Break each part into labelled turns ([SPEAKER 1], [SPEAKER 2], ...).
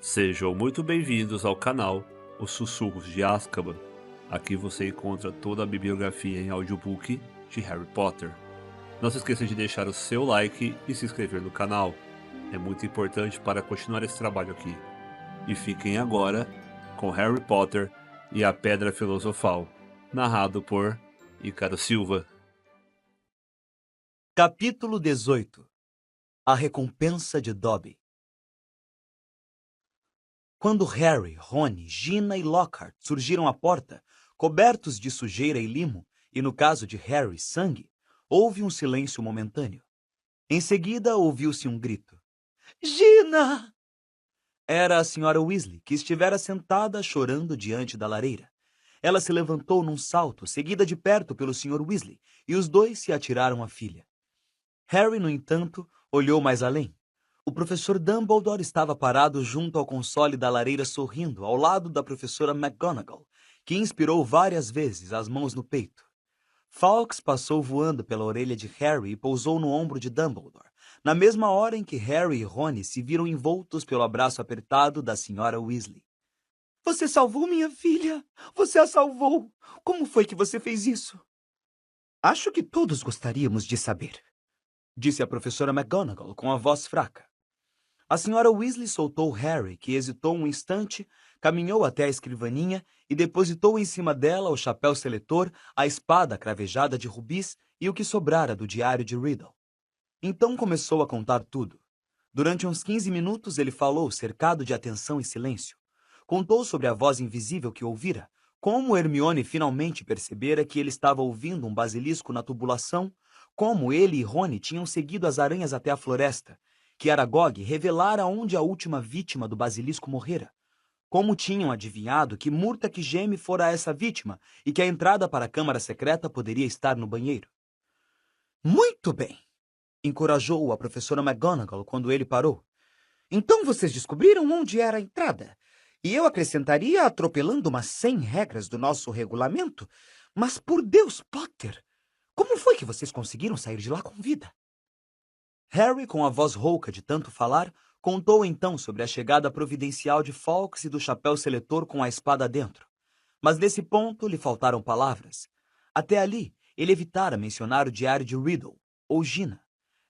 [SPEAKER 1] Sejam muito bem-vindos ao canal Os Sussurros de Azkaban. Aqui você encontra toda a bibliografia em audiobook de Harry Potter. Não se esqueça de deixar o seu like e se inscrever no canal. É muito importante para continuar esse trabalho aqui. E fiquem agora com Harry Potter e a Pedra Filosofal, narrado por Ícaro Silva.
[SPEAKER 2] Capítulo 18. A recompensa de Dobby. Quando Harry, Rony, Gina e Lockhart surgiram à porta, cobertos de sujeira e limo, e no caso de Harry, sangue, houve um silêncio momentâneo. Em seguida, ouviu-se um grito. Gina! Era a senhora Weasley, que estivera sentada chorando diante da lareira. Ela se levantou num salto, seguida de perto pelo Sr. Weasley, e os dois se atiraram à filha. Harry, no entanto, olhou mais além. O professor Dumbledore estava parado junto ao console da lareira sorrindo, ao lado da professora McGonagall, que inspirou várias vezes as mãos no peito. Fawkes passou voando pela orelha de Harry e pousou no ombro de Dumbledore, na mesma hora em que Harry e Rony se viram envoltos pelo abraço apertado da senhora Weasley. Você salvou minha filha! Você a salvou! Como foi que você fez isso? Acho que todos gostaríamos de saber, disse a professora McGonagall com a voz fraca. A senhora Weasley soltou Harry, que hesitou um instante, caminhou até a escrivaninha e depositou em cima dela o chapéu seletor, a espada cravejada de rubis e o que sobrara do diário de Riddle. Então começou a contar tudo. Durante uns 15 minutos ele falou, cercado de atenção e silêncio. Contou sobre a voz invisível que ouvira, como Hermione finalmente percebera que ele estava ouvindo um basilisco na tubulação, como ele e Rony tinham seguido as aranhas até a floresta, que Aragog revelara onde a última vítima do basilisco morrera, como tinham adivinhado que Murta que Geme fora essa vítima e que a entrada para a câmara secreta poderia estar no banheiro. Muito bem, encorajou a professora McGonagall quando ele parou. Então vocês descobriram onde era a entrada. E eu acrescentaria atropelando umas 100 regras do nosso regulamento. Mas por Deus, Potter, como foi que vocês conseguiram sair de lá com vida? Harry, com a voz rouca de tanto falar, contou então sobre a chegada providencial de Fawkes e do chapéu seletor com a espada dentro. Mas nesse ponto lhe faltaram palavras. Até ali, ele evitara mencionar o diário de Riddle, ou Gina.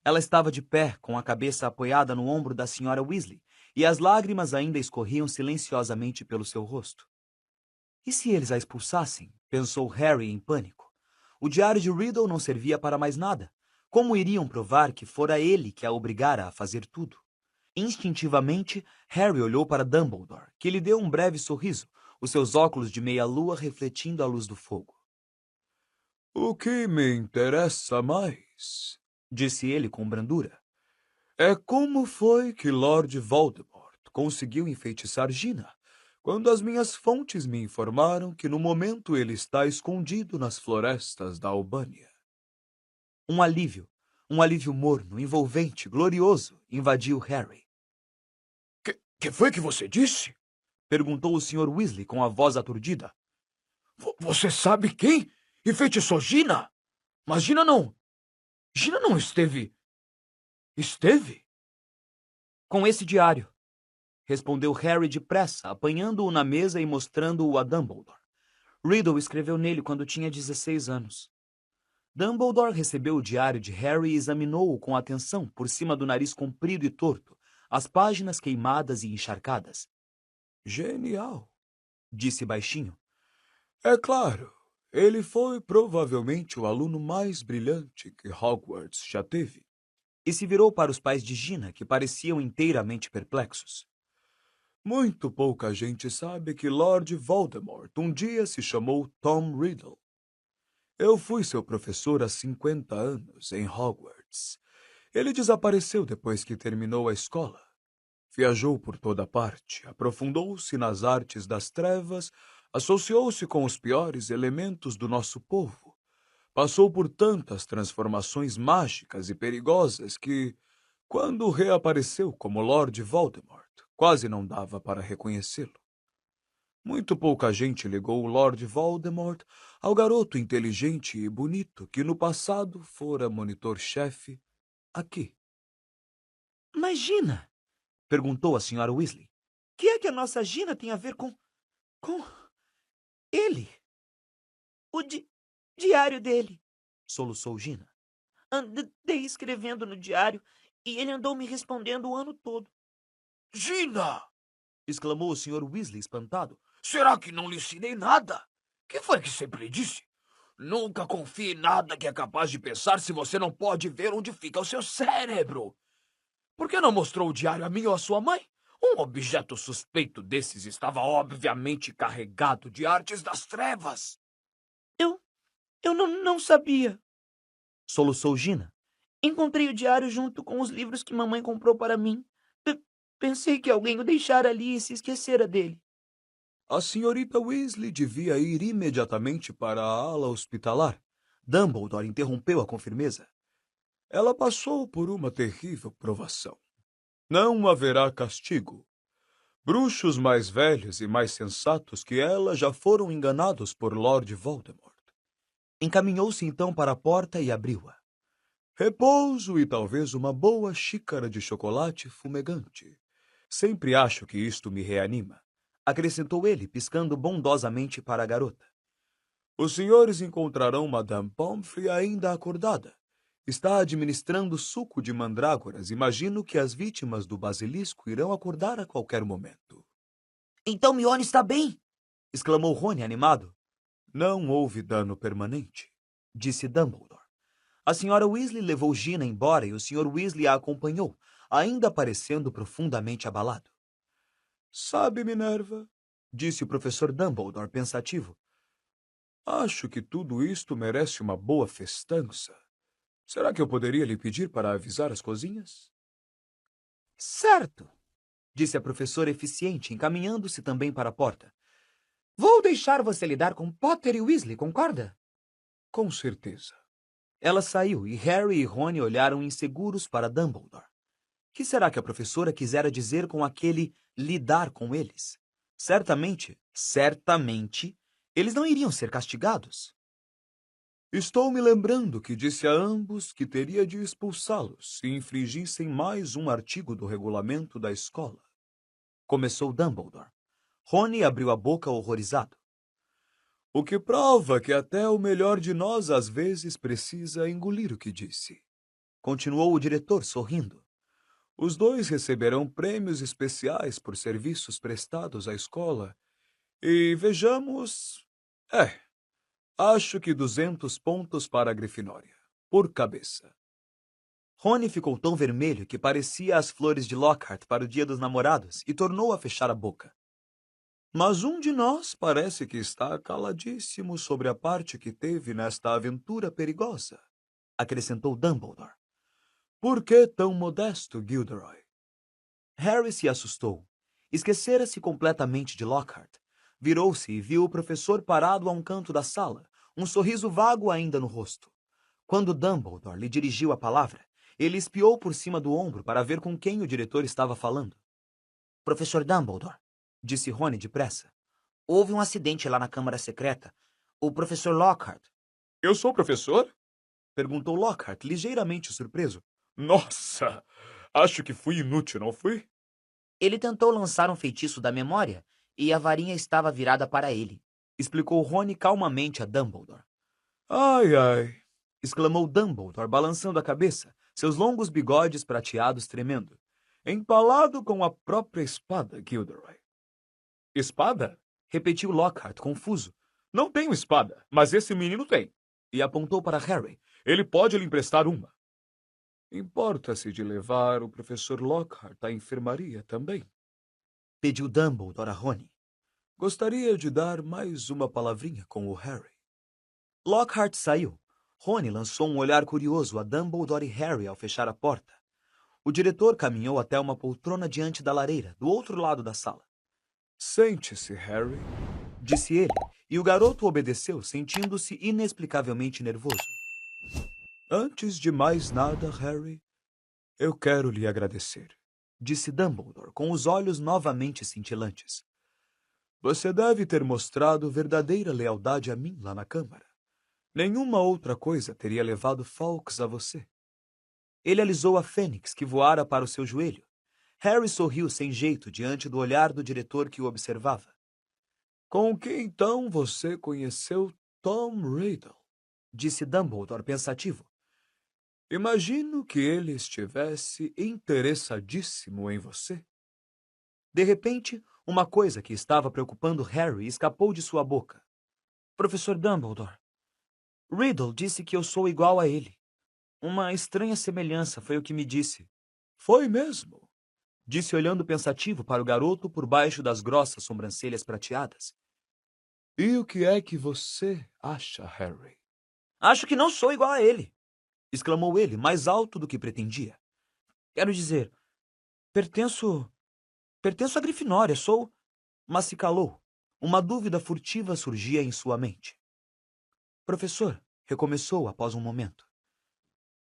[SPEAKER 2] Ela estava de pé, com a cabeça apoiada no ombro da senhora Weasley, e as lágrimas ainda escorriam silenciosamente pelo seu rosto. E se eles a expulsassem? Pensou Harry em pânico. O diário de Riddle não servia para mais nada. Como iriam provar que fora ele que a obrigara a fazer tudo? Instintivamente, Harry olhou para Dumbledore, que lhe deu um breve sorriso, os seus óculos de meia-lua refletindo a luz do fogo. O que me interessa mais, disse ele com brandura, é como foi que Lord Voldemort conseguiu enfeitiçar Gina, quando as minhas fontes me informaram que no momento ele está escondido nas florestas da Albânia. Um alívio morno, envolvente, glorioso, invadiu Harry. Que foi que você disse? Perguntou o Sr. Weasley com a voz aturdida. Você sabe quem enfeitiçou Gina? Mas Gina não... Gina não esteve... Esteve? Com esse diário, respondeu Harry depressa, apanhando-o na mesa e mostrando-o a Dumbledore. Riddle escreveu nele quando tinha 16 anos. Dumbledore recebeu o diário de Harry e examinou-o com atenção por cima do nariz comprido e torto, as páginas queimadas e encharcadas. Genial, disse baixinho. É claro, ele foi provavelmente o aluno mais brilhante que Hogwarts já teve. E se virou para os pais de Gina, que pareciam inteiramente perplexos. Muito pouca gente sabe que Lord Voldemort um dia se chamou Tom Riddle. Eu fui seu professor há 50 anos em Hogwarts. Ele desapareceu depois que terminou a escola. Viajou por toda parte, aprofundou-se nas artes das trevas, associou-se com os piores elementos do nosso povo. Passou por tantas transformações mágicas e perigosas que, quando reapareceu como Lord Voldemort, quase não dava para reconhecê-lo. Muito pouca gente ligou o Lord Voldemort ao garoto inteligente e bonito que no passado fora monitor-chefe aqui. Imagina! Perguntou a senhora Weasley. que é que a nossa Gina tem a ver com ele? O diário dele, soluçou Gina. Andei escrevendo no diário e ele andou me respondendo o ano todo.
[SPEAKER 3] Gina!
[SPEAKER 2] Exclamou o Sr. Weasley espantado.
[SPEAKER 3] Será que não lhe ensinei nada? Que foi que sempre lhe disse? Nunca confie em nada que é capaz de pensar se você não pode ver onde fica o seu cérebro. Por que não mostrou o diário a mim ou a sua mãe? Um objeto suspeito desses estava obviamente carregado de artes das trevas.
[SPEAKER 2] Eu não sabia, soluçou Gina. Encontrei o diário junto com os livros que mamãe comprou para mim. Pensei que alguém o deixara ali e se esquecera dele.
[SPEAKER 4] A senhorita Weasley devia ir imediatamente para a ala hospitalar.
[SPEAKER 2] Dumbledore interrompeu-a com firmeza.
[SPEAKER 4] Ela passou por uma terrível provação. Não haverá castigo. Bruxos mais velhos e mais sensatos que ela já foram enganados por Lord Voldemort.
[SPEAKER 2] Encaminhou-se então para a porta e abriu-a.
[SPEAKER 4] Repouso e talvez uma boa xícara de chocolate fumegante. Sempre acho que isto me reanima,
[SPEAKER 2] acrescentou ele, piscando bondosamente para a garota.
[SPEAKER 4] Os senhores encontrarão Madame Pomfrey ainda acordada. Está administrando suco de mandrágoras. Imagino que as vítimas do basilisco irão acordar a qualquer momento.
[SPEAKER 2] Então Mione está bem! Exclamou Rony animado.
[SPEAKER 4] Não houve dano permanente,
[SPEAKER 2] disse Dumbledore. A senhora Weasley levou Gina embora e o Sr. Weasley a acompanhou, ainda parecendo profundamente abalado.
[SPEAKER 4] Sabe, Minerva, disse o professor Dumbledore pensativo. Acho que tudo isto merece uma boa festança. Será que eu poderia lhe pedir para avisar as cozinhas?
[SPEAKER 2] Certo, disse a professora eficiente, encaminhando-se também para a porta. Vou deixar você lidar com Potter e Weasley, concorda?
[SPEAKER 4] Com certeza.
[SPEAKER 2] Ela saiu e Harry e Rony olharam inseguros para Dumbledore. Que será que a professora quisera dizer com aquele lidar com eles? Certamente, eles não iriam ser castigados.
[SPEAKER 4] Estou me lembrando que disse a ambos que teria de expulsá-los se infringissem mais um artigo do regulamento da escola.
[SPEAKER 2] Começou Dumbledore. Rony abriu a boca horrorizado.
[SPEAKER 4] O que prova que até o melhor de nós às vezes precisa engolir o que disse.
[SPEAKER 2] Continuou o diretor, sorrindo.
[SPEAKER 4] Os dois receberão prêmios especiais por serviços prestados à escola. E vejamos... acho que 200 pontos para a Grifinória, por cabeça.
[SPEAKER 2] Rony ficou tão vermelho que parecia as flores de Lockhart para o Dia dos Namorados e tornou a fechar a boca.
[SPEAKER 4] Mas um de nós parece que está caladíssimo sobre a parte que teve nesta aventura perigosa,
[SPEAKER 2] acrescentou Dumbledore.
[SPEAKER 4] Por que tão modesto, Gilderoy?
[SPEAKER 2] Harry se assustou. Esquecera-se completamente de Lockhart. Virou-se e viu o professor parado a um canto da sala, um sorriso vago ainda no rosto. Quando Dumbledore lhe dirigiu a palavra, ele espiou por cima do ombro para ver com quem o diretor estava falando. Professor Dumbledore, disse Rony depressa. Houve um acidente lá na Câmara Secreta. O professor Lockhart...
[SPEAKER 4] Eu sou professor?
[SPEAKER 2] Perguntou Lockhart, ligeiramente surpreso.
[SPEAKER 4] Nossa! Acho que fui inútil, não fui?
[SPEAKER 5] Ele tentou lançar um feitiço da memória e a varinha estava virada para ele,
[SPEAKER 2] explicou Rony calmamente a Dumbledore.
[SPEAKER 4] Ai, ai!
[SPEAKER 2] Exclamou Dumbledore, balançando a cabeça, seus longos bigodes prateados tremendo.
[SPEAKER 4] Empalado com a própria espada, Gilderoy.
[SPEAKER 2] Espada? Repetiu Lockhart, confuso.
[SPEAKER 4] Não tenho espada, mas esse menino tem.
[SPEAKER 2] E apontou para Harry.
[SPEAKER 4] Ele pode lhe emprestar uma. Importa-se de levar o professor Lockhart à enfermaria também?
[SPEAKER 2] Pediu Dumbledore a Rony.
[SPEAKER 4] Gostaria de dar mais uma palavrinha com o Harry.
[SPEAKER 2] Lockhart saiu. Rony lançou um olhar curioso a Dumbledore e Harry ao fechar a porta. O diretor caminhou até uma poltrona diante da lareira, do outro lado da sala.
[SPEAKER 4] Sente-se, Harry,
[SPEAKER 2] disse ele, e o garoto obedeceu, sentindo-se inexplicavelmente nervoso.
[SPEAKER 4] Antes de mais nada, Harry, eu quero lhe agradecer,
[SPEAKER 2] disse Dumbledore, com os olhos novamente cintilantes.
[SPEAKER 4] Você deve ter mostrado verdadeira lealdade a mim lá na Câmara. Nenhuma outra coisa teria levado Fawkes a você.
[SPEAKER 2] Ele alisou a fênix que voara para o seu joelho. Harry sorriu sem jeito diante do olhar do diretor que o observava.
[SPEAKER 4] Com que então você conheceu Tom Riddle?
[SPEAKER 2] Disse Dumbledore pensativo.
[SPEAKER 4] Imagino que ele estivesse interessadíssimo em você.
[SPEAKER 2] De repente, uma coisa que estava preocupando Harry escapou de sua boca. Professor Dumbledore, Riddle disse que eu sou igual a ele. Uma estranha semelhança foi o que me disse.
[SPEAKER 4] Foi mesmo?
[SPEAKER 2] Disse olhando pensativo para o garoto por baixo das grossas sobrancelhas prateadas.
[SPEAKER 4] E o que é que você acha, Harry?
[SPEAKER 2] Acho que não sou igual a ele, exclamou ele, mais alto do que pretendia. Quero dizer, pertenço à Grifinória, sou... Mas se calou. Uma dúvida furtiva surgia em sua mente. Professor, recomeçou após um momento.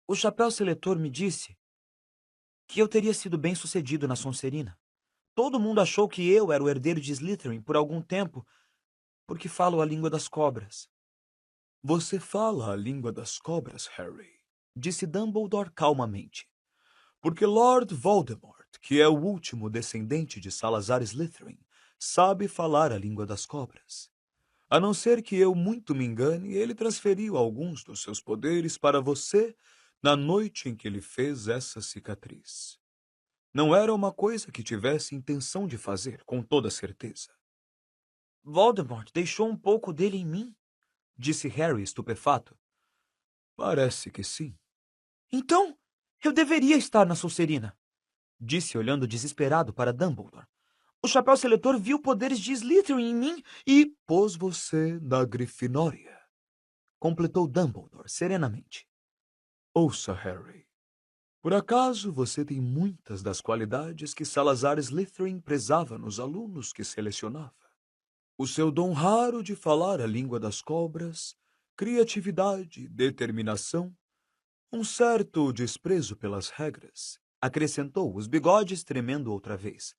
[SPEAKER 2] O chapéu seletor me disse que eu teria sido bem-sucedido na Sonserina. Todo mundo achou que eu era o herdeiro de Slytherin por algum tempo, porque falo a língua das cobras.
[SPEAKER 4] Você fala a língua das cobras, Harry?
[SPEAKER 2] Disse Dumbledore calmamente.
[SPEAKER 4] Porque Lord Voldemort, que é o último descendente de Salazar Slytherin, sabe falar a língua das cobras. A não ser que eu muito me engane, ele transferiu alguns dos seus poderes para você na noite em que ele fez essa cicatriz. Não era uma coisa que tivesse intenção de fazer, com toda certeza.
[SPEAKER 2] Voldemort deixou um pouco dele em mim? Disse Harry estupefato.
[SPEAKER 4] Parece que sim.
[SPEAKER 2] Então, eu deveria estar na Sonserina, disse olhando desesperado para Dumbledore. O chapéu seletor viu poderes de Slytherin em mim e...
[SPEAKER 4] Pôs você na Grifinória,
[SPEAKER 2] completou Dumbledore serenamente.
[SPEAKER 4] Ouça, Harry. Por acaso você tem muitas das qualidades que Salazar Slytherin prezava nos alunos que selecionava? O seu dom raro de falar a língua das cobras, criatividade, determinação, um certo desprezo pelas regras,
[SPEAKER 2] acrescentou, os bigodes tremendo outra vez.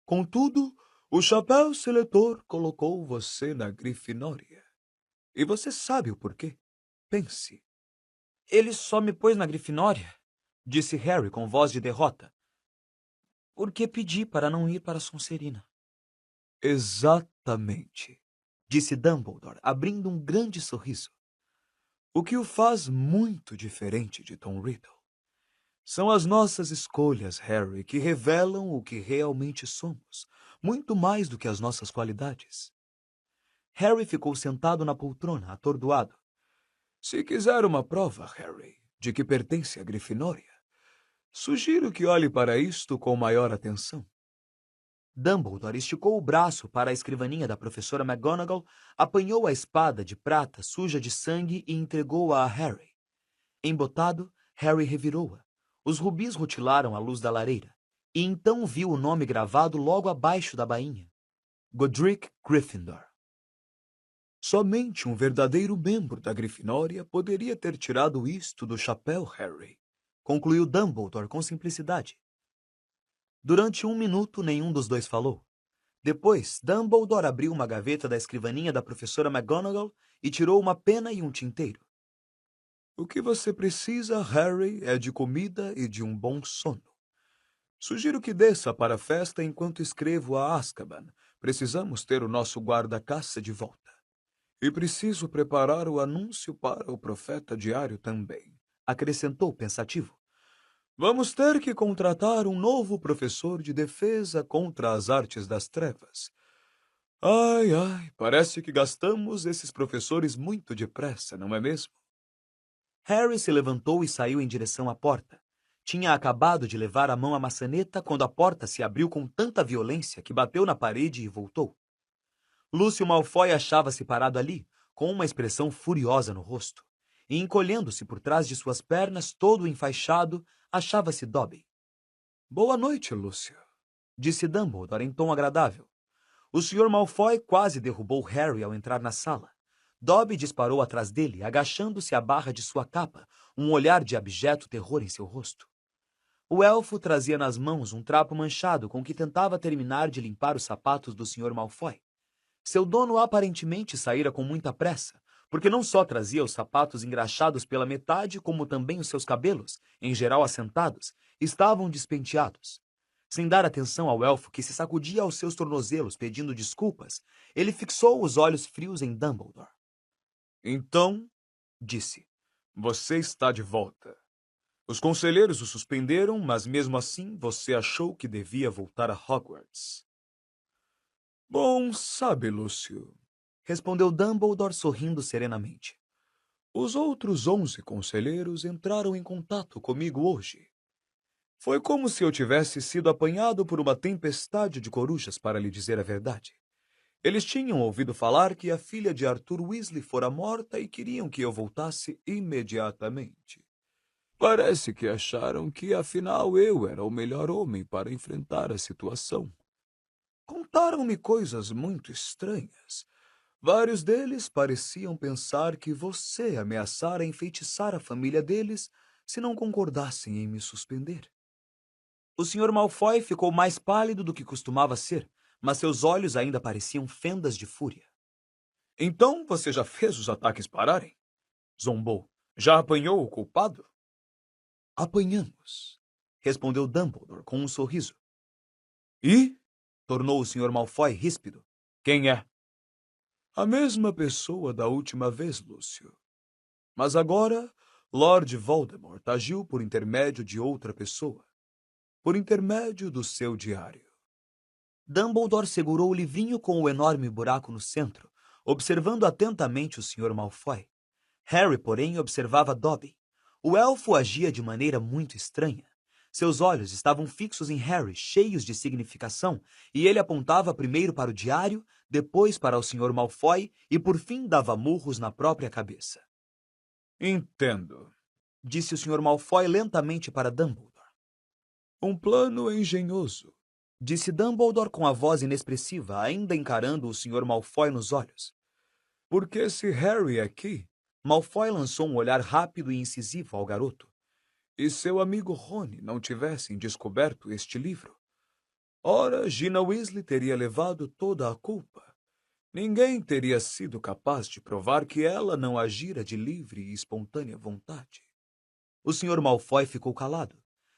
[SPEAKER 4] Contudo, o chapéu seletor colocou você na Grifinória. E você sabe o porquê. Pense.
[SPEAKER 2] Ele só me pôs na Grifinória, disse Harry com voz de derrota, porque pedi para não ir para a Sonserina.
[SPEAKER 4] Exatamente,
[SPEAKER 2] disse Dumbledore, abrindo um grande sorriso.
[SPEAKER 4] O que o faz muito diferente de Tom Riddle são as nossas escolhas, Harry, que revelam o que realmente somos, muito mais do que as nossas qualidades.
[SPEAKER 2] Harry ficou sentado na poltrona, atordoado.
[SPEAKER 4] Se quiser uma prova, Harry, de que pertence à Grifinória, sugiro que olhe para isto com maior atenção.
[SPEAKER 2] Dumbledore esticou o braço para a escrivaninha da professora McGonagall, apanhou a espada de prata suja de sangue e entregou-a a Harry. Embotado, Harry revirou-a. Os rubis rutilaram à luz da lareira, e então viu o nome gravado logo abaixo da bainha. Godric Gryffindor.
[SPEAKER 4] Somente um verdadeiro membro da Grifinória poderia ter tirado isto do chapéu, Harry,
[SPEAKER 2] concluiu Dumbledore com simplicidade. Durante 1 minuto, nenhum dos dois falou. Depois, Dumbledore abriu uma gaveta da escrivaninha da professora McGonagall e tirou uma pena e um tinteiro.
[SPEAKER 4] O que você precisa, Harry, é de comida e de um bom sono. Sugiro que desça para a festa enquanto escrevo a Azkaban. Precisamos ter o nosso guarda-caça de volta. E preciso preparar o anúncio para o profeta diário também,
[SPEAKER 2] acrescentou pensativo.
[SPEAKER 4] Vamos ter que contratar um novo professor de defesa contra as artes das trevas. Ai, ai, parece que gastamos esses professores muito depressa, não é mesmo?
[SPEAKER 2] Harry se levantou e saiu em direção à porta. Tinha acabado de levar a mão à maçaneta quando a porta se abriu com tanta violência que bateu na parede e voltou. Lúcio Malfoy achava-se parado ali, com uma expressão furiosa no rosto, e encolhendo-se por trás de suas pernas, todo enfaixado, achava-se Dobby.
[SPEAKER 4] Boa noite, Lúcio,
[SPEAKER 2] disse Dumbledore em tom agradável. O Sr. Malfoy quase derrubou Harry ao entrar na sala. Dobby disparou atrás dele, agachando-se à barra de sua capa, um olhar de abjeto terror em seu rosto. O elfo trazia nas mãos um trapo manchado com que tentava terminar de limpar os sapatos do Sr. Malfoy. Seu dono aparentemente saíra com muita pressa, porque não só trazia os sapatos engraxados pela metade, como também os seus cabelos, em geral assentados, estavam despenteados. Sem dar atenção ao elfo que se sacudia aos seus tornozelos pedindo desculpas, ele fixou os olhos frios em Dumbledore.
[SPEAKER 4] Então, disse, você está de volta. Os conselheiros o suspenderam, mas mesmo assim você achou que devia voltar a Hogwarts. Bom, sabe, Lúcio,
[SPEAKER 2] Respondeu Dumbledore sorrindo serenamente.
[SPEAKER 4] os outros 11 conselheiros entraram em contato comigo hoje. Foi como se eu tivesse sido apanhado por uma tempestade de corujas, para lhe dizer a verdade. Eles tinham ouvido falar que a filha de Arthur Weasley fora morta e queriam que eu voltasse imediatamente. Parece que acharam que, afinal, eu era o melhor homem para enfrentar a situação. Contaram-me coisas muito estranhas. Vários deles pareciam pensar que você ameaçara enfeitiçar a família deles se não concordassem em me suspender.
[SPEAKER 2] O Sr. Malfoy ficou mais pálido do que costumava ser, mas seus olhos ainda pareciam fendas de fúria.
[SPEAKER 4] Então você já fez os ataques pararem? Zombou. Já apanhou o culpado?
[SPEAKER 2] Apanhamos, respondeu Dumbledore com um sorriso.
[SPEAKER 4] E?
[SPEAKER 2] Tornou o Sr. Malfoy ríspido.
[SPEAKER 4] Quem é? A mesma pessoa da última vez, Lúcio. Mas agora, Lord Voldemort agiu por intermédio de outra pessoa. Por intermédio do seu diário.
[SPEAKER 2] Dumbledore segurou o livrinho com o enorme buraco no centro, observando atentamente o Sr. Malfoy. Harry, porém, observava Dobby. O elfo agia de maneira muito estranha. Seus olhos estavam fixos em Harry, cheios de significação, e ele apontava primeiro para o diário, depois para o Sr. Malfoy e, por fim, dava murros na própria cabeça.
[SPEAKER 4] Entendo,
[SPEAKER 2] Disse o Sr. Malfoy lentamente para Dumbledore.
[SPEAKER 4] um plano engenhoso.
[SPEAKER 2] Disse Dumbledore com a voz inexpressiva, ainda encarando o Sr. Malfoy nos olhos.
[SPEAKER 4] Porque se Harry aqui
[SPEAKER 2] Malfoy lançou um olhar rápido e incisivo ao garoto.
[SPEAKER 4] e seu amigo Rony não tivessem descoberto este livro, ora, Gina Weasley teria levado toda a culpa. Ninguém teria sido capaz de provar que ela não agira de livre e espontânea vontade.
[SPEAKER 2] O Sr. Malfoy ficou calado.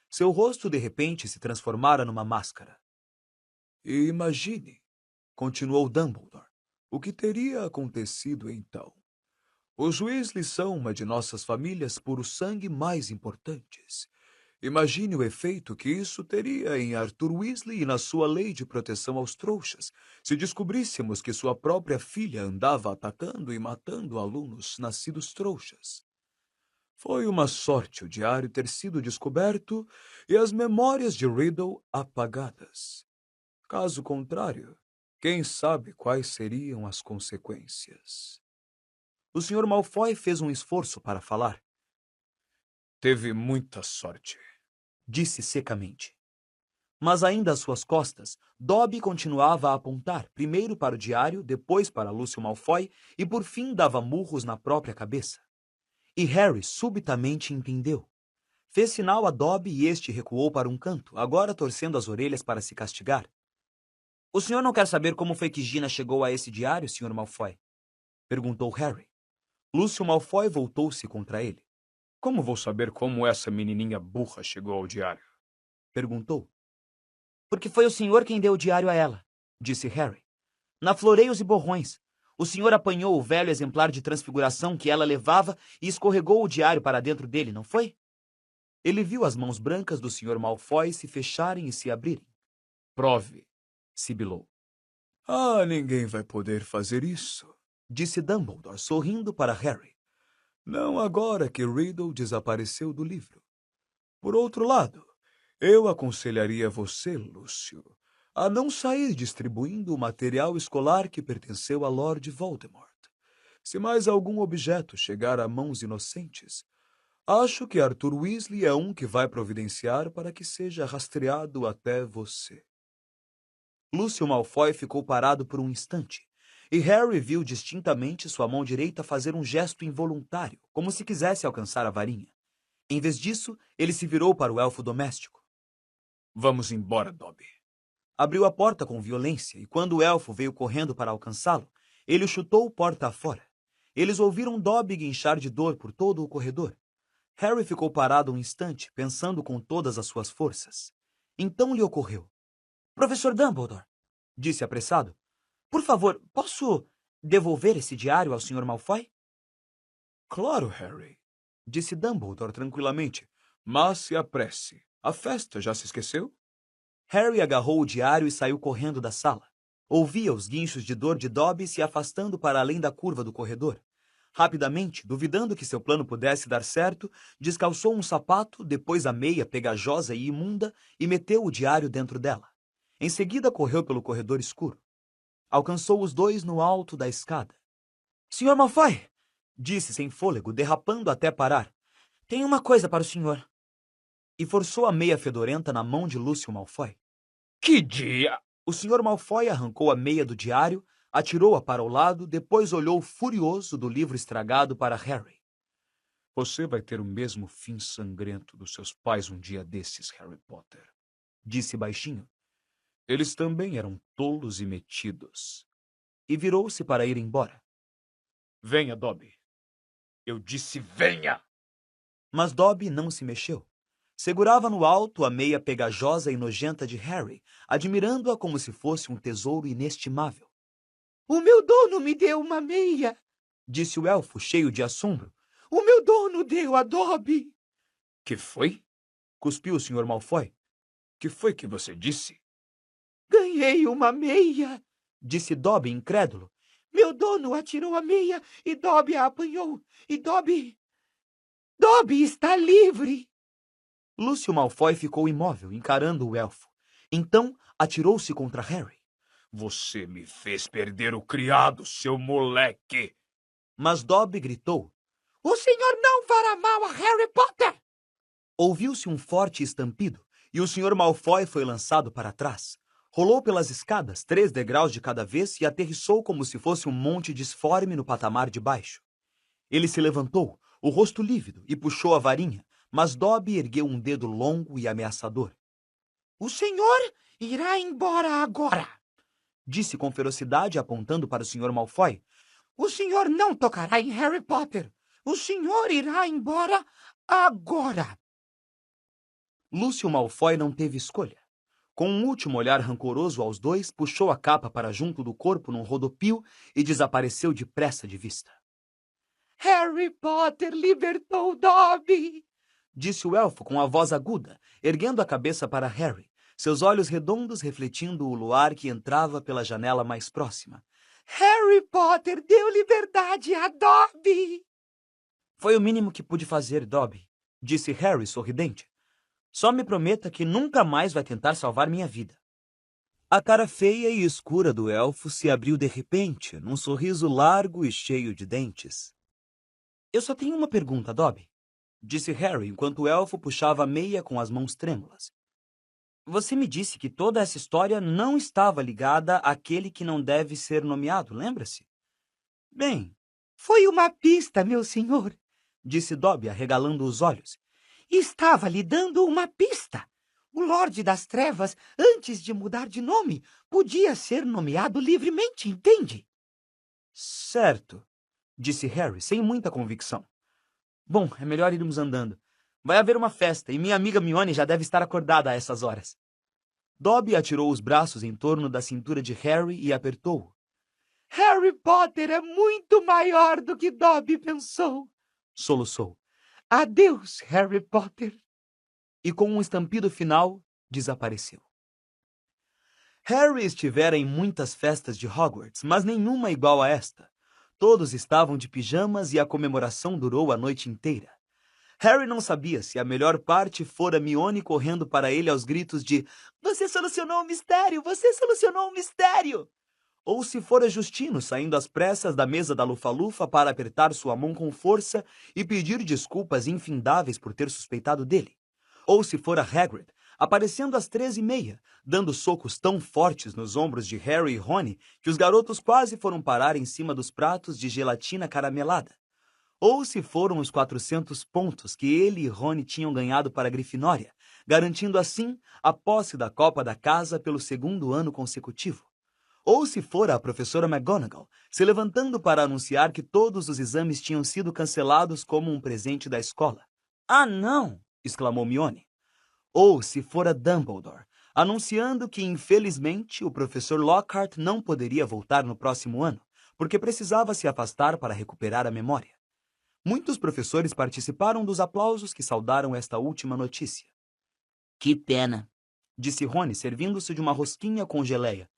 [SPEAKER 2] Seu rosto, de repente, se transformara numa máscara.
[SPEAKER 4] E imagine, continuou Dumbledore, o que teria acontecido então. Os Weasley são uma de nossas famílias puro sangue mais importantes. Imagine o efeito que isso teria em Arthur Weasley e na sua lei de proteção aos trouxas, se descobríssemos que sua própria filha andava atacando e matando alunos nascidos trouxas. Foi uma sorte o diário ter sido descoberto e as memórias de Riddle apagadas. Caso contrário, quem sabe quais seriam as consequências.
[SPEAKER 2] O Sr. Malfoy fez um esforço para falar.
[SPEAKER 4] Teve muita sorte,
[SPEAKER 2] Disse secamente. Mas ainda às suas costas, Dobby continuava a apontar, primeiro para o diário, depois para Lúcio Malfoy e por fim dava murros na própria cabeça. E Harry subitamente entendeu. Fez sinal a Dobby e este recuou para um canto, agora torcendo as orelhas para se castigar. O senhor não quer saber como foi que Gina chegou a esse diário, Sr. Malfoy? Perguntou Harry. Lúcio Malfoy voltou-se contra ele.
[SPEAKER 4] Como vou saber como essa menininha burra chegou ao diário?
[SPEAKER 2] Perguntou. Porque foi o senhor quem deu o diário a ela, disse Harry. Na Floreios e Borrões. O senhor apanhou o velho exemplar de transfiguração que ela levava e escorregou o diário para dentro dele, não foi? Ele viu as mãos brancas do Sr. Malfoy se fecharem e se abrirem.
[SPEAKER 4] Prove,
[SPEAKER 2] Sibilou.
[SPEAKER 4] Ah, ninguém vai poder fazer isso,
[SPEAKER 2] Disse Dumbledore, sorrindo para Harry.
[SPEAKER 4] Não agora que Riddle desapareceu do livro. Por outro lado, eu aconselharia você, Lúcio, a não sair distribuindo o material escolar que pertenceu a Lord Voldemort. Se mais algum objeto chegar a mãos inocentes, acho que Arthur Weasley é um que vai providenciar para que seja rastreado até você.
[SPEAKER 2] Lúcio Malfoy ficou parado por um instante, e Harry viu distintamente sua mão direita fazer um gesto involuntário, como se quisesse alcançar a varinha. Em vez disso, ele se virou para o elfo doméstico.
[SPEAKER 4] Vamos embora, Dobby.
[SPEAKER 2] Abriu a porta com violência, e quando o elfo veio correndo para alcançá-lo, ele o chutou porta afora. Eles ouviram Dobby guinchar de dor por todo o corredor. Harry ficou parado um instante, pensando com todas as suas forças. Então lhe ocorreu. Professor Dumbledore, disse apressado, por favor, posso devolver esse diário ao Sr. Malfoy?
[SPEAKER 4] Claro, Harry, disse Dumbledore tranquilamente. Mas se apresse. A festa já se esqueceu?
[SPEAKER 2] Harry agarrou o diário e saiu correndo da sala. Ouvia os guinchos de dor de Dobby se afastando para além da curva do corredor. Rapidamente, duvidando que seu plano pudesse dar certo, descalçou um sapato, depois a meia pegajosa e imunda e meteu o diário dentro dela. Em seguida, correu pelo corredor escuro. Alcançou os dois no alto da escada. Sr. Malfoy, disse sem fôlego, derrapando até parar. Tenho uma coisa para o senhor. E forçou a meia fedorenta na mão de Lúcio Malfoy.
[SPEAKER 3] Que dia!
[SPEAKER 2] O Sr. Malfoy arrancou a meia do diário, atirou-a para o lado, depois olhou furioso do livro estragado para Harry.
[SPEAKER 4] Você vai ter o mesmo fim sangrento dos seus pais um dia desses, Harry Potter,
[SPEAKER 2] disse baixinho.
[SPEAKER 4] Eles também eram tolos e metidos.
[SPEAKER 2] E virou-se para ir embora.
[SPEAKER 4] Venha, Dobby. Eu disse venha!
[SPEAKER 2] Mas Dobby não se mexeu. Segurava no alto a meia pegajosa e nojenta de Harry, admirando-a como se fosse um tesouro inestimável.
[SPEAKER 6] O meu dono me deu uma meia,
[SPEAKER 2] disse o elfo, cheio de assombro.
[SPEAKER 6] O meu dono deu a Dobby.
[SPEAKER 4] Que foi?
[SPEAKER 2] Cuspiu o Sr. Malfoy.
[SPEAKER 4] Que foi que você disse?
[SPEAKER 6] Ganhei uma meia,
[SPEAKER 2] disse Dobby, incrédulo.
[SPEAKER 6] Meu dono atirou a meia e Dobby a apanhou. E Dobby está livre.
[SPEAKER 2] Lúcio Malfoy ficou imóvel, encarando o elfo. Então, atirou-se contra Harry.
[SPEAKER 4] Você me fez perder o criado, seu moleque!
[SPEAKER 2] Mas Dobby gritou.
[SPEAKER 6] O senhor não fará mal a Harry Potter!
[SPEAKER 2] Ouviu-se um forte estampido, e o Sr. Malfoy foi lançado para trás. Rolou pelas escadas, 3 degraus de cada vez, e aterrissou como se fosse um monte disforme no patamar de baixo. Ele se levantou, o rosto lívido, e puxou a varinha, mas Dobby ergueu um dedo longo e ameaçador.
[SPEAKER 6] O senhor irá embora agora,
[SPEAKER 2] disse com ferocidade, apontando para o Sr. Malfoy.
[SPEAKER 6] O senhor não tocará em Harry Potter. O senhor irá embora agora.
[SPEAKER 2] Lúcio Malfoy não teve escolha. Com um último olhar rancoroso aos dois, puxou a capa para junto do corpo num rodopio e desapareceu depressa de vista.
[SPEAKER 6] Harry Potter libertou Dobby,
[SPEAKER 2] disse o elfo com a voz aguda, erguendo a cabeça para Harry, seus olhos redondos refletindo o luar que entrava pela janela mais próxima.
[SPEAKER 6] Harry Potter deu liberdade a Dobby.
[SPEAKER 2] Foi o mínimo que pude fazer, Dobby, disse Harry sorridente. Só me prometa que nunca mais vai tentar salvar minha vida. A cara feia e escura do elfo se abriu de repente, num sorriso largo e cheio de dentes. Eu só tenho uma pergunta, Dobby, disse Harry enquanto o elfo puxava a meia com as mãos trêmulas. Você me disse que toda essa história não estava ligada àquele que não deve ser nomeado, lembra-se? Bem,
[SPEAKER 6] foi uma pista, meu senhor,
[SPEAKER 2] disse Dobby, arregalando os olhos.
[SPEAKER 6] Estava lhe dando uma pista. O Lorde das Trevas, antes de mudar de nome, podia ser nomeado livremente, entende?
[SPEAKER 2] Certo, disse Harry, sem muita convicção. Bom, é melhor irmos andando. Vai haver uma festa e minha amiga Mione já deve estar acordada a essas horas. Dobby atirou os braços em torno da cintura de Harry e apertou-o.
[SPEAKER 6] Harry Potter é muito maior do que Dobby pensou,
[SPEAKER 2] soluçou.
[SPEAKER 6] Adeus, Harry Potter.
[SPEAKER 2] E com um estampido final, desapareceu. Harry estivera em muitas festas de Hogwarts, mas nenhuma igual a esta. Todos estavam de pijamas e a comemoração durou a noite inteira. Harry não sabia se a melhor parte fora Mione correndo para ele aos gritos de "Você solucionou o mistério! Você solucionou o mistério!" Ou se fora Justino saindo às pressas da mesa da Lufa-Lufa para apertar sua mão com força e pedir desculpas infindáveis por ter suspeitado dele. Ou se fora Hagrid, aparecendo às 13h30, dando socos tão fortes nos ombros de Harry e Rony que os garotos quase foram parar em cima dos pratos de gelatina caramelada. Ou se foram os 400 pontos que ele e Rony tinham ganhado para a Grifinória, garantindo assim a posse da Copa da Casa pelo 2º ano consecutivo. Ou se fora a professora McGonagall se levantando para anunciar que todos os exames tinham sido cancelados como um presente da escola. "Ah, não!" exclamou Mione. Ou se fora Dumbledore, anunciando que, infelizmente, o professor Lockhart não poderia voltar no próximo ano, porque precisava se afastar para recuperar a memória. Muitos professores participaram dos aplausos que saudaram esta última notícia.
[SPEAKER 5] Que pena.
[SPEAKER 2] Disse Rony, servindo-se de uma rosquinha com geleia.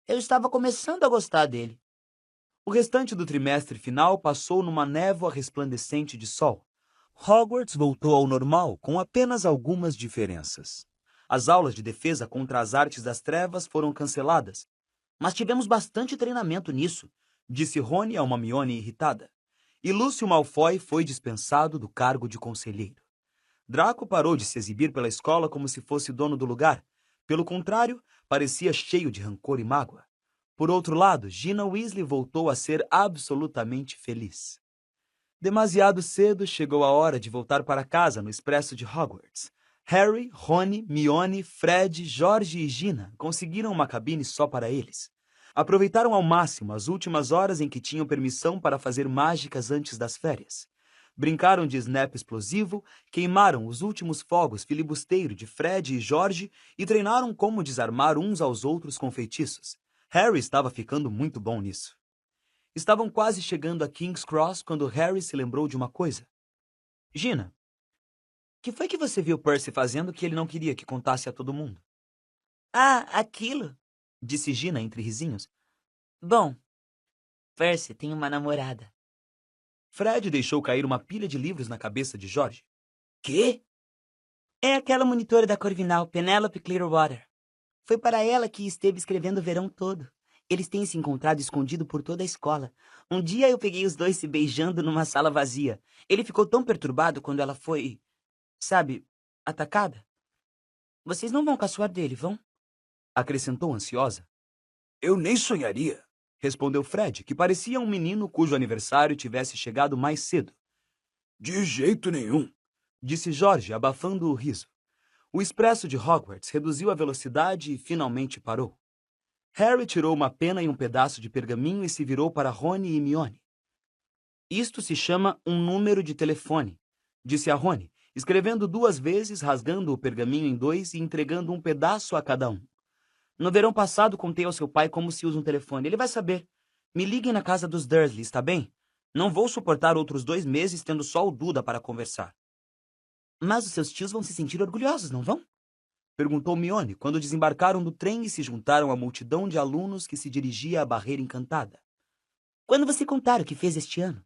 [SPEAKER 5] Eu estava começando a gostar dele.
[SPEAKER 2] O restante do trimestre final passou numa névoa resplandecente de sol. Hogwarts voltou ao normal, com apenas algumas diferenças. As aulas de defesa contra as artes das trevas foram canceladas.
[SPEAKER 5] Mas tivemos bastante treinamento nisso,
[SPEAKER 2] disse Rony a uma Hermione irritada. E Lúcio Malfoy foi dispensado do cargo de conselheiro. Draco parou de se exibir pela escola como se fosse dono do lugar. Pelo contrário, parecia cheio de rancor e mágoa. Por outro lado, Gina Weasley voltou a ser absolutamente feliz. Demasiado cedo chegou a hora de voltar para casa no expresso de Hogwarts. Harry, Rony, Mione, Fred, George e Gina conseguiram uma cabine só para eles. Aproveitaram ao máximo as últimas horas em que tinham permissão para fazer mágicas antes das férias. Brincaram de snap explosivo, queimaram os últimos fogos filibusteiro de Fred e George e treinaram como desarmar uns aos outros com feitiços. Harry estava ficando muito bom nisso. Estavam quase chegando a King's Cross quando Harry se lembrou de uma coisa. Gina, que foi que você viu Percy fazendo que ele não queria que contasse a todo mundo?
[SPEAKER 5] Ah, aquilo,
[SPEAKER 2] disse Gina entre risinhos.
[SPEAKER 5] Bom, Percy tem uma namorada.
[SPEAKER 2] Fred deixou cair uma pilha de livros na cabeça de George.
[SPEAKER 5] Quê? É aquela monitora da Corvinal, Penelope Clearwater. Foi para ela que esteve escrevendo o verão todo. Eles têm se encontrado escondido por toda a escola. Um dia eu peguei os dois se beijando numa sala vazia. Ele ficou tão perturbado quando ela foi, sabe, atacada. Vocês não vão caçoar dele, vão?
[SPEAKER 2] Acrescentou ansiosa.
[SPEAKER 3] Eu nem sonharia,
[SPEAKER 2] respondeu Fred, que parecia um menino cujo aniversário tivesse chegado mais cedo.
[SPEAKER 3] De jeito nenhum,
[SPEAKER 2] disse George, abafando o riso. O expresso de Hogwarts reduziu a velocidade e finalmente parou. Harry tirou uma pena e um pedaço de pergaminho e se virou para Rony e Mione. Isto se chama um número de telefone, disse a Rony, escrevendo 2 vezes, rasgando o pergaminho em 2 e entregando um pedaço a cada um. No verão passado, contei ao seu pai como se usa um telefone. Ele vai saber. Me liguem na casa dos Dursley, está bem? Não vou suportar outros 2 meses tendo só o Duda para conversar. Mas os seus tios vão se sentir orgulhosos, não vão? Perguntou Mione quando desembarcaram do trem e se juntaram à multidão de alunos que se dirigia à Barreira Encantada. Quando você contar o que fez este ano?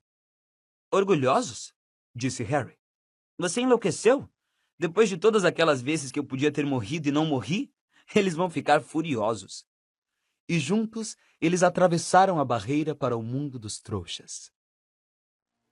[SPEAKER 2] Orgulhosos? Disse Harry. Você enlouqueceu? Depois de todas aquelas vezes que eu podia ter morrido e não morri, eles vão ficar furiosos. E juntos, eles atravessaram a barreira para o mundo dos trouxas.